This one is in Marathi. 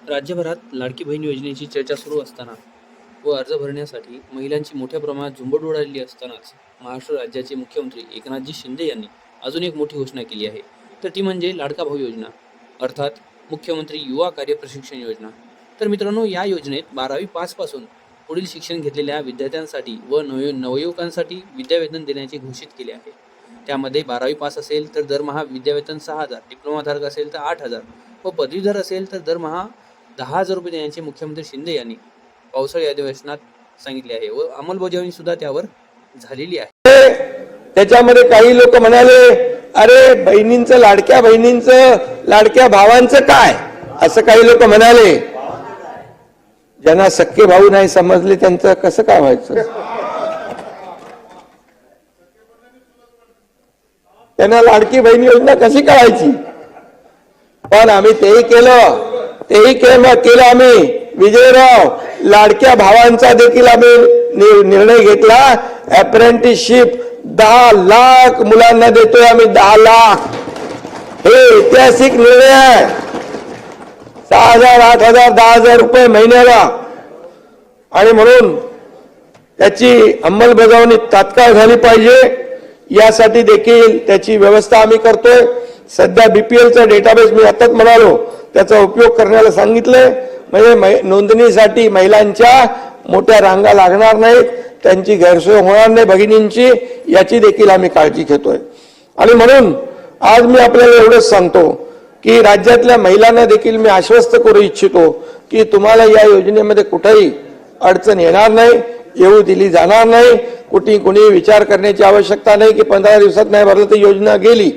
राज्यभरात लाडकी बहीण योजनेची चर्चा सुरू असताना व अर्ज भरण्यासाठी महिलांची मोठ्या प्रमाणात झुंबड उडालेली असतानाच महाराष्ट्र राज्याचे मुख्यमंत्री एकनाथजी शिंदे यांनी अजून एक मोठी घोषणा केली आहे, तर ती म्हणजे लाडका भाऊ योजना, अर्थात मुख्यमंत्री युवा कार्य प्रशिक्षण योजना। तर मित्रांनो, या योजनेत 12वी पास पासून पुढील शिक्षण घेतलेल्या विद्यार्थ्यांसाठी व नवयुवकांसाठी विद्यावेतन देण्याचे घोषित केले आहे। त्यामध्ये 12वी पास असेल तर दरमहा विद्यावेतन 6,000, डिप्लोमाधारक असेल तर 8,000 व पदवीधर असेल तर दरमहा 10,000 रुपये देण्याचे मुख्यमंत्री शिंदे यांनी पावसाळी अधिवेशनात सांगितले आहे व अंमलबजावणी सुद्धा त्यावर झालेली आहे। त्याच्यामध्ये काही लोक म्हणाले, अरे बहिणींचं, लाडक्या बहिणींचं, लाडक्या भावांचं काय, असं काही लोक म्हणाले। ज्यांना सख्खे भाऊ नाही समजले त्यांचं कसं काय व्हायचं, त्यांना लाडकी बहीण योजना कशी कळायची। पण आम्ही तेही केलं आम्ही विजयराव, लाडक्या भावांचा देखील आम्ही निर्णय घेतला। अप्रेंटिसशिप 10 लाख मुलांना देतोय आम्ही, 10 लाख। हे ऐतिहासिक निर्णय आहे। 6,000, 8,000, 10,000 रुपये महिन्याला, आणि म्हणून त्याची अंमलबजावणी तात्काळ झाली पाहिजे। यासाठी देखील त्याची व्यवस्था आम्ही करतोय। सध्या बीपीएलचा डेटाबेस मी आताच म्हणालो त्याचा उपयोग करण्याला सांगितलंय, म्हणजे नोंदणीसाठी महिलांच्या मोठ्या रांगा लागणार नाहीत, त्यांची गैरसोय होणार नाही भगिनींची, याची देखील आम्ही काळजी घेतोय। आणि म्हणून आज मी आपल्याला एवढंच सांगतो की राज्यातल्या महिलांना देखील मी आश्वस्त करू इच्छितो की तुम्हाला या योजनेमध्ये कुठेही अडचण येणार नाही, येऊ दिली जाणार नाही। कुणी विचार करण्याची आवश्यकता नाही की 15 दिवसात नाही भरलं तर योजना गेली।